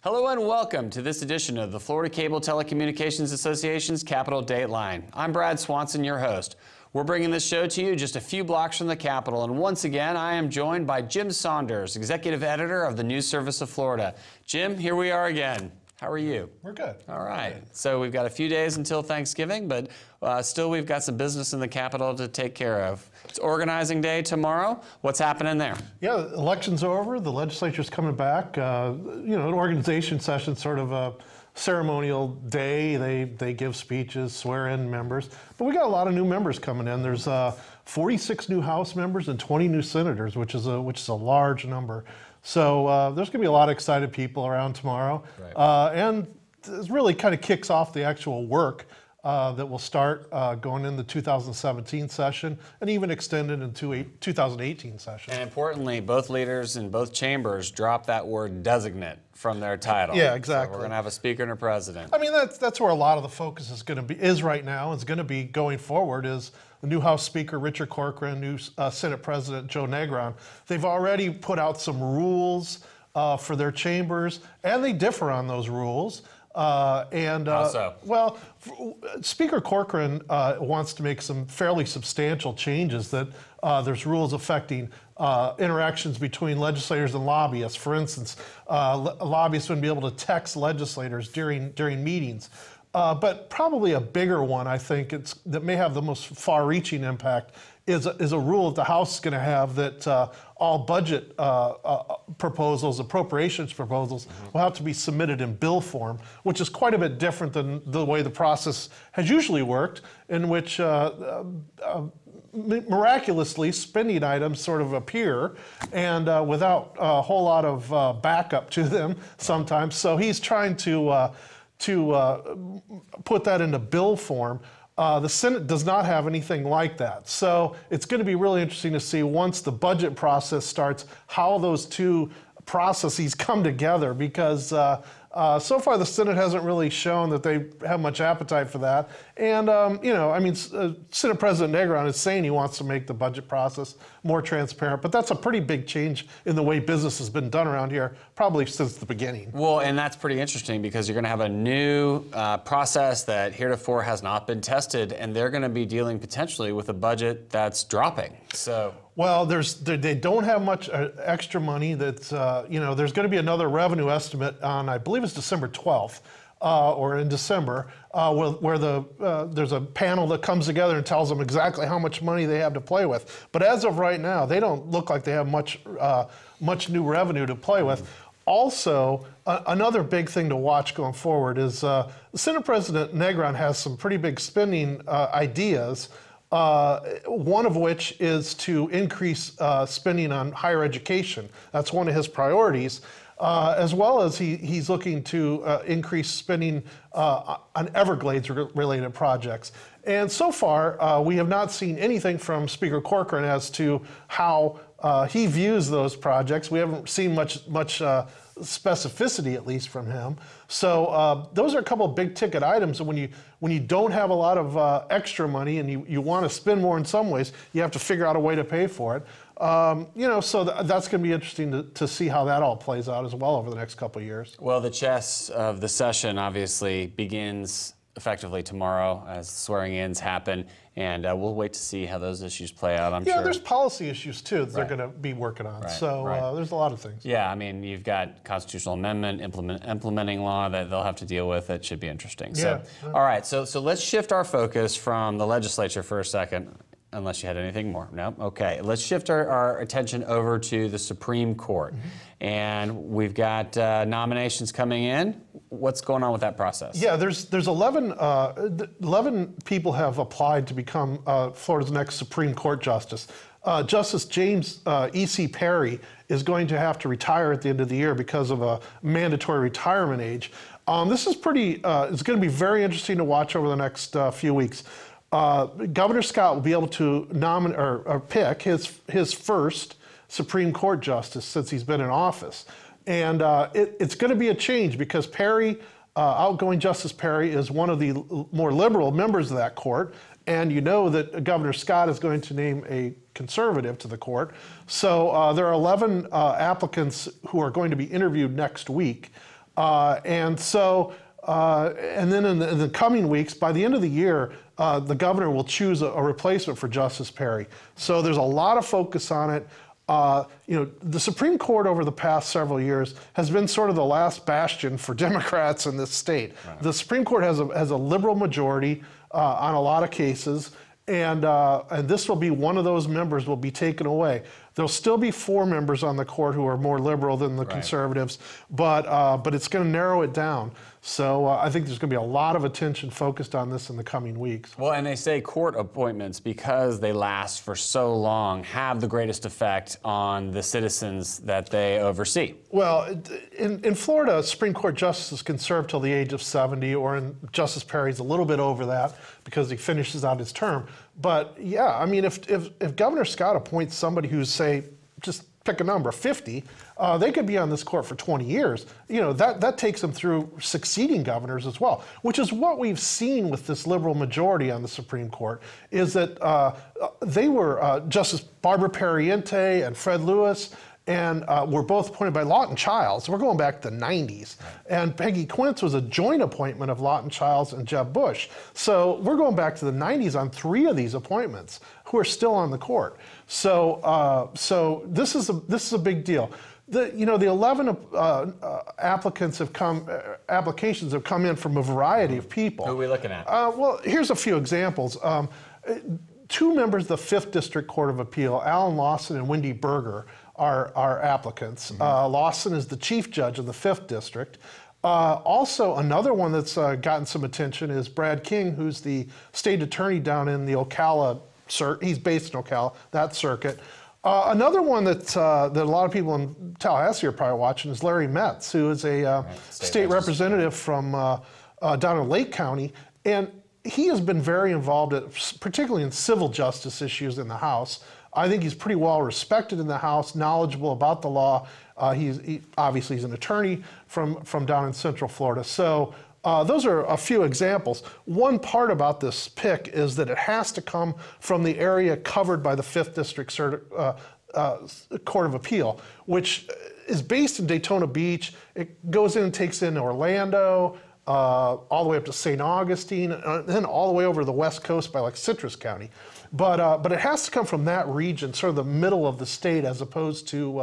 Hello and welcome to this edition of the Florida Cable Telecommunications Association's Capitol Dateline. I'm Brad Swanson, your host. We're bringing this show to you just a few blocks from the Capitol, and once again, I am joined by Jim Saunders, Executive Editor of the News Service of Florida. Jim, here we are again. How are you? We're good. All right. So we've got a few days until Thanksgiving, but still we've got some business in the Capitol to take care of. It's organizing day tomorrow. What's happening there? Yeah, election's over. The legislature's coming back. An organization session, sort of a ceremonial day. They give speeches, swear in members. But we got a lot of new members coming in. There's 46 new House members and 20 new senators, which is a large number. So there's going to be a lot of excited people around tomorrow. Right. And this really kind of kicks off the actual work that will start going in the 2017 session and even extended into 2018 session. And importantly, both leaders in both chambers drop that word designate from their title. Yeah, exactly. So we're going to have a speaker and a president. I mean, that's where a lot of the focus is right now. It's going to be going forward is the new House Speaker, Richard Corcoran, new Senate President, Joe Negron. They've already put out some rules for their chambers, and they differ on those rules. How so? Well, Speaker Corcoran wants to make some fairly substantial changes that there's rules affecting interactions between legislators and lobbyists. For instance, lobbyists wouldn't be able to text legislators during meetings. But probably a bigger one, I think, that may have the most far-reaching impact is a rule that the House is going to have that all budget proposals, appropriations proposals, will have to be submitted in bill form, which is quite a bit different than the way the process has usually worked, in which miraculously spending items sort of appear and without a whole lot of backup to them sometimes. So he's trying to put that into bill form. The Senate does not have anything like that. So it's going to be really interesting to see once the budget process starts how those two processes come together, because so far the Senate hasn't really shown that they have much appetite for that. And, Senate President Negron is saying he wants to make the budget process more transparent, but that's a pretty big change in the way business has been done around here, probably since the beginning. Well, and that's pretty interesting because you're going to have a new process that heretofore has not been tested, and they're going to be dealing potentially with a budget that's dropping. So. Well, they don't have much extra money. That's there's going to be another revenue estimate on, I believe it's December 12th, or in December, where there's a panel that comes together and tells them exactly how much money they have to play with. But as of right now, they don't look like they have much new revenue to play with. Also, another big thing to watch going forward is Senate President Negron has some pretty big spending ideas. One of which is to increase spending on higher education. That's one of his priorities, as well as he's looking to increase spending on Everglades-related projects. And so far, we have not seen anything from Speaker Corcoran as to how he views those projects. We haven't seen much specificity, at least from him. So those are a couple of big ticket items. And when you don't have a lot of extra money and you want to spend more in some ways, you have to figure out a way to pay for it. So that's going to be interesting to see how that all plays out as well over the next couple of years. Well, the chess of the session obviously begins effectively tomorrow as swearing-ins happen, and we'll wait to see how those issues play out, I'm sure. Yeah, there's policy issues, too, that they're going to be working on. So there's a lot of things. Yeah, I mean, you've got constitutional amendment, implementing law that they'll have to deal with. It should be interesting. So, all right, so let's shift our focus from the legislature for a second. Unless you had anything more. No? Okay. Let's shift our attention over to the Supreme Court. And we've got nominations coming in. What's going on with that process? Yeah, there's 11 people have applied to become Florida's next Supreme Court justice. Justice James E.C. Perry is going to have to retire at the end of the year because of a mandatory retirement age. This is it's going to be very interesting to watch over the next few weeks. Governor Scott will be able to nominate or pick his first Supreme Court justice since he's been in office. And it's going to be a change because Perry, outgoing Justice Perry, is one of the more liberal members of that court. And you know that Governor Scott is going to name a conservative to the court. So there are 11 applicants who are going to be interviewed next week. And then in the coming weeks, by the end of the year, the governor will choose a replacement for Justice Perry. So there's a lot of focus on it. The Supreme Court over the past several years has been sort of the last bastion for Democrats in this state. Right. The Supreme Court has a liberal majority on a lot of cases, and this will be one of those members will be taken away. There'll still be 4 members on the court who are more liberal than the conservatives, but it's going to narrow it down. So I think there's going to be a lot of attention focused on this in the coming weeks. Well, and they say court appointments, because they last for so long, have the greatest effect on the citizens that they oversee. Well, in Florida, Supreme Court justices can serve till the age of 70, or in Justice Perry's a little bit over that because he finishes out his term. But yeah, I mean, if Governor Scott appoints somebody who's, say, just pick a number, 50, they could be on this court for 20 years. That takes them through succeeding governors as well, which is what we've seen with this liberal majority on the Supreme Court, is that they were Justice Barbara Perriente and Fred Lewis, and were both appointed by Lawton Childs. We're going back to the 90s. And Peggy Quince was a joint appointment of Lawton Childs and Jeb Bush. So we're going back to the 90s on 3 of these appointments who are still on the court. So this is a big deal. The 11 applications have come in from a variety of people. Who are we looking at? Well, here's a few examples. 2 members of the 5th District Court of Appeal, Alan Lawson and Wendy Berger, are applicants. Lawson is the chief judge of the 5th District. Also, another one that's gotten some attention is Brad King, who's the state attorney down in the Ocala circuit. He's based in Ocala, that circuit. Another one that a lot of people in Tallahassee are probably watching is Larry Metz, who is a state representative from down in Lake County. And he has been very involved, particularly in civil justice issues in the House. I think he's pretty well respected in the House, knowledgeable about the law. Obviously he's an attorney from down in Central Florida. So those are a few examples. One part about this pick is that it has to come from the area covered by the 5th District Court of Appeal, which is based in Daytona Beach. It goes in and takes in Orlando, all the way up to St. Augustine, and then all the way over to the west coast by like Citrus County. But it has to come from that region, sort of the middle of the state, as opposed to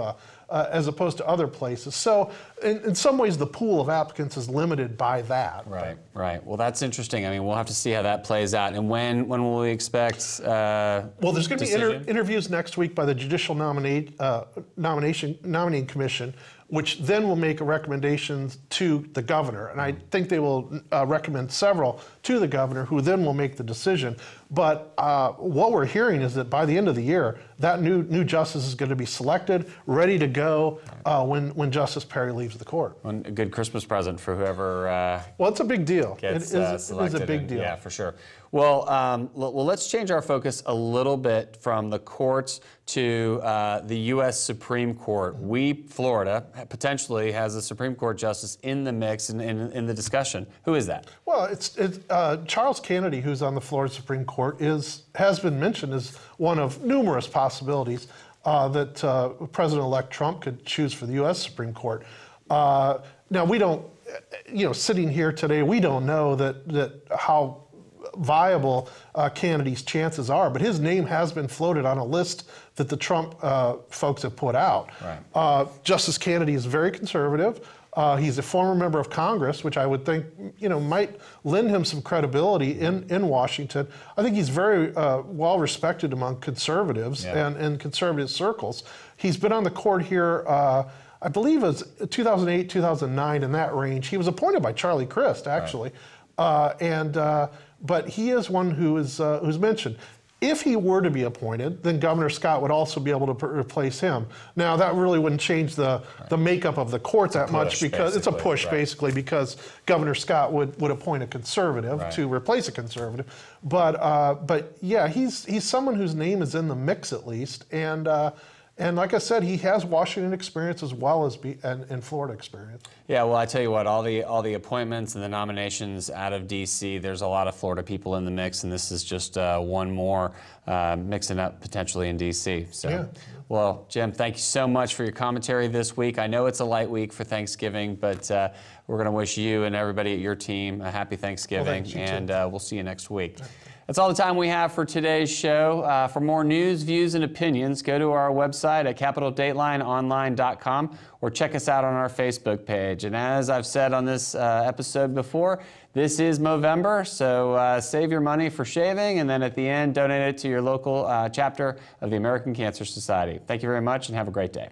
other places. So in some ways, the pool of applicants is limited by that. Right, right. Well, that's interesting. I mean, we'll have to see how that plays out. And when will we expect well, there's going to be interviews next week by the Judicial Nominating Commission, which then will make recommendations to the governor. And I think they will recommend several to the governor, who then will make the decision. But what we're hearing is that by the end of the year, that new justice is going to be selected, ready to go when Justice Perry leaves the court. A good Christmas present for whoever well, it's a big deal. Gets it is selected. a big deal. Yeah, for sure. Well, let's change our focus a little bit from the courts to the U.S. Supreme Court. Florida, potentially has a Supreme Court justice in the mix and in the discussion. Who is that? Well, it's Charles Kennedy, who's on the Florida Supreme Court, has been mentioned as one of numerous possibilities that President-elect Trump could choose for the U.S. Supreme Court. Now, we don't, sitting here today, we don't know that how viable Kennedy's chances are, but his name has been floated on a list that the Trump folks have put out. Right. Justice Kennedy is very conservative. He's a former member of Congress, which I would think, might lend him some credibility in Washington. I think he's very well respected among conservatives and conservative circles. He's been on the court here, I believe it was 2008, 2009, in that range. He was appointed by Charlie Crist, actually. Right. But he is one who's mentioned. If he were to be appointed, then Governor Scott would also be able to replace him. Now, that really wouldn't change the makeup of the court that much, because it's a push, basically, because Governor Scott would appoint a conservative to replace a conservative. But yeah, he's someone whose name is in the mix, at least, and And like I said, he has Washington experience as well as and Florida experience. Yeah, well, I tell you what, all the appointments and the nominations out of D.C., there's a lot of Florida people in the mix, and this is just one more mixing up potentially in D.C. So, yeah. Well, Jim, thank you so much for your commentary this week. I know it's a light week for Thanksgiving, but we're going to wish you and everybody at your team a happy Thanksgiving, and we'll see you next week. That's all the time we have for today's show. For more news, views, and opinions, go to our website at CapitolDatelineOnline.com or check us out on our Facebook page. And as I've said on this episode before, this is Movember, so save your money for shaving, and then at the end, donate it to your local chapter of the American Cancer Society. Thank you very much, and have a great day.